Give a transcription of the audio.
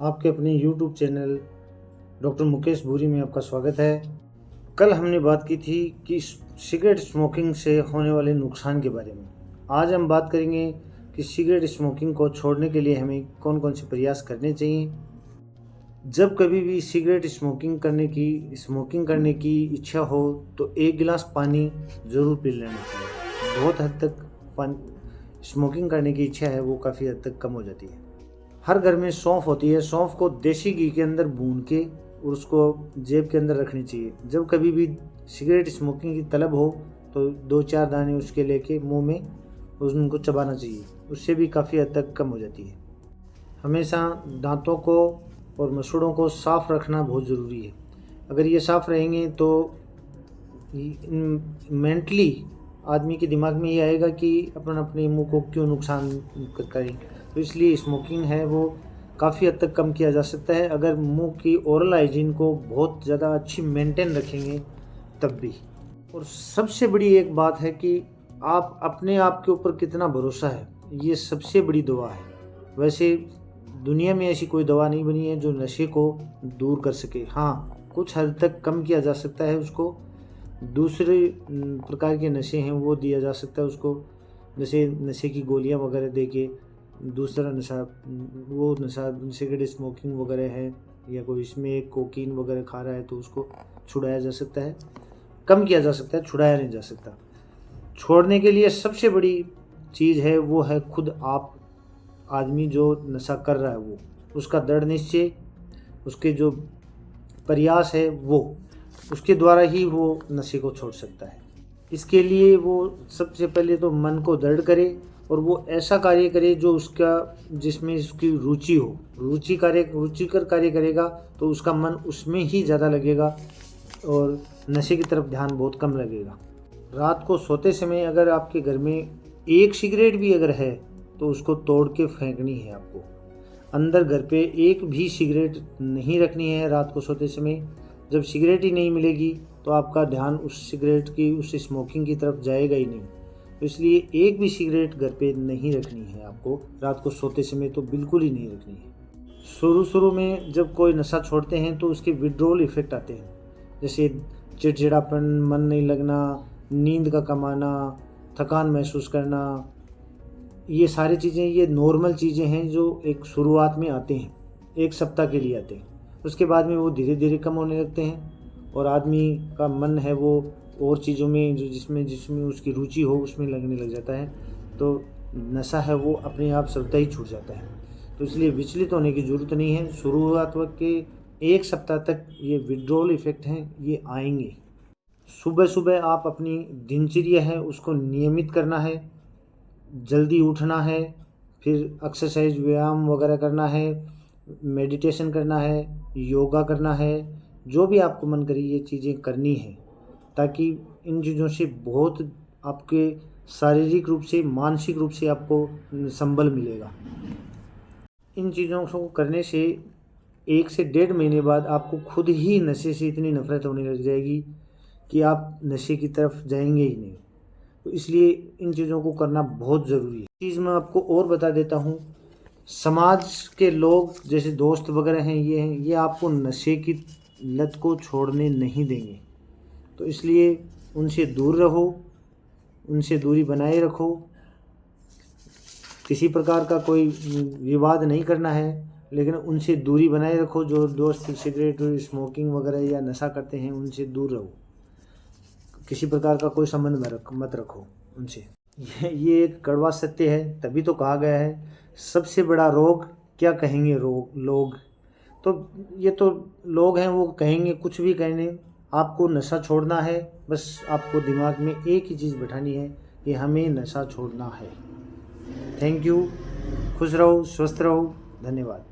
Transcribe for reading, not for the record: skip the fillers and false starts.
आपके अपने YouTube channel doctor Mukesh भूरी में आपका स्वागत है। कल हमने बात की थी कि सिगरेट स्मोकिंग से होने वाले नुकसान के बारे में। आज हम बात करेंगे कि सिगरेट स्मोकिंग को छोड़ने के लिए हमें कौन कौन से प्रयास करने चाहिए। जब कभी भी सिगरेट स्मोकिंग करने की इच्छा हो तो 1 गिलास पानी ज़रूर पी लेना चाहिए। बहुत हद तक स्मोकिंग करने की इच्छा है वो काफ़ी हद तक कम हो जाती है। हर घर में सौंफ होती है। सौंफ को देसी घी के अंदर भून के और उसको जेब के अंदर रखनी चाहिए। जब कभी भी सिगरेट स्मोकिंग की तलब हो तो 2-4 दाने उसके लेके मुंह में उनको चबाना चाहिए। उससे भी काफ़ी हद तक कम हो जाती है। हमेशा दांतों को और मसूड़ों को साफ़ रखना बहुत ज़रूरी है। अगर ये साफ़ रहेंगे तो मेंटली आदमी के दिमाग में ये आएगा कि अपन अपने मुंह को क्यों नुकसान करें। तो इसलिए स्मोकिंग है वो काफ़ी हद तक कम किया जा सकता है अगर मुंह की ओरल हाइजीन को बहुत ज़्यादा अच्छी मेंटेन रखेंगे तब भी। और सबसे बड़ी एक बात है कि आप अपने आप के ऊपर कितना भरोसा है, ये सबसे बड़ी दवा है। वैसे दुनिया में ऐसी कोई दवा नहीं बनी है जो नशे को दूर कर सके। हाँ, कुछ हद तक कम किया जा सकता है उसको। दूसरे प्रकार के नशे हैं वो दिया जा सकता है उसको, जैसे नशे की गोलियां वगैरह दे के। दूसरा नशा वो नशा सिगरेट स्मोकिंग वगैरह है, या कोई इसमें कोकीन वगैरह खा रहा है तो उसको छुड़ाया जा सकता है, कम किया जा सकता है, छुड़ाया नहीं जा सकता। छोड़ने के लिए सबसे बड़ी चीज़ है वो है खुद आप। आदमी जो नशा कर रहा है वो उसका दृढ़ निश्चय, उसके जो प्रयास है वो उसके द्वारा ही वो नशे को छोड़ सकता है। इसके लिए वो सबसे पहले तो मन को दृढ़ करे और वो ऐसा कार्य करे जो जिसमें उसकी रुचि हो। रुचिकर कार्य करेगा तो उसका मन उसमें ही ज़्यादा लगेगा और नशे की तरफ ध्यान बहुत कम लगेगा। रात को सोते समय अगर आपके घर में एक सिगरेट भी अगर है तो उसको तोड़ के फेंकनी है आपको। अंदर घर पे एक भी सिगरेट नहीं रखनी है रात को सोते समय। जब सिगरेट ही नहीं मिलेगी तो आपका ध्यान उस स्मोकिंग की तरफ जाएगा ही नहीं। तो इसलिए एक भी सिगरेट घर पे नहीं रखनी है आपको रात को सोते समय, तो बिल्कुल ही नहीं रखनी है। शुरू में जब कोई नशा छोड़ते हैं तो उसके विड्रॉल इफ़ेक्ट आते हैं, जैसे चिड़चिड़ापन, मन नहीं लगना, नींद का कम आना, थकान महसूस करना। ये सारी चीज़ें, ये नॉर्मल चीज़ें हैं जो एक शुरुआत में आते हैं, 1 सप्ताह के लिए आते हैं। उसके बाद में वो धीरे धीरे कम होने लगते हैं और आदमी का मन है वो और चीज़ों में जिसमें उसकी रुचि हो उसमें लगने लग जाता है। तो नशा है वो अपने आप स्वतः ही छूट जाता है। तो इसलिए विचलित होने की ज़रूरत नहीं है। शुरुआत वक्त के 1 सप्ताह तक ये विड्रॉल इफ़ेक्ट हैं, ये आएंगे। सुबह सुबह आप अपनी दिनचर्या है उसको नियमित करना है। जल्दी उठना है, फिर एक्सरसाइज व्यायाम वगैरह करना है, मेडिटेशन करना है, योगा करना है। जो भी आपको मन करे ये चीज़ें करनी है, ताकि इन चीज़ों से बहुत आपके शारीरिक रूप से, मानसिक रूप से आपको संबल मिलेगा। इन चीज़ों को करने से 1 से 1.5 महीने बाद आपको खुद ही नशे से इतनी नफरत होने लग जाएगी कि आप नशे की तरफ जाएंगे ही नहीं। तो इसलिए इन चीज़ों को करना बहुत ज़रूरी है। चीज़ मैं आपको और बता देता हूँ, समाज के लोग जैसे दोस्त वगैरह हैं, ये आपको नशे की लत को छोड़ने नहीं देंगे। तो इसलिए उनसे दूर रहो, उनसे दूरी बनाए रखो। किसी प्रकार का कोई विवाद नहीं करना है, लेकिन उनसे दूरी बनाए रखो। जो दोस्त सिगरेट स्मोकिंग वगैरह या नशा करते हैं उनसे दूर रहो। किसी प्रकार का कोई संबंध मत रखो उनसे। ये एक कड़वा सत्य है। तभी तो कहा गया है सबसे बड़ा रोग क्या कहेंगे लोग। तो ये तो लोग हैं, वो कहेंगे कुछ भी कहने। आपको नशा छोड़ना है, बस आपको दिमाग में एक ही चीज़ बैठानी है कि हमें नशा छोड़ना है। Thank you. खुश रहो, स्वस्थ रहो। धन्यवाद।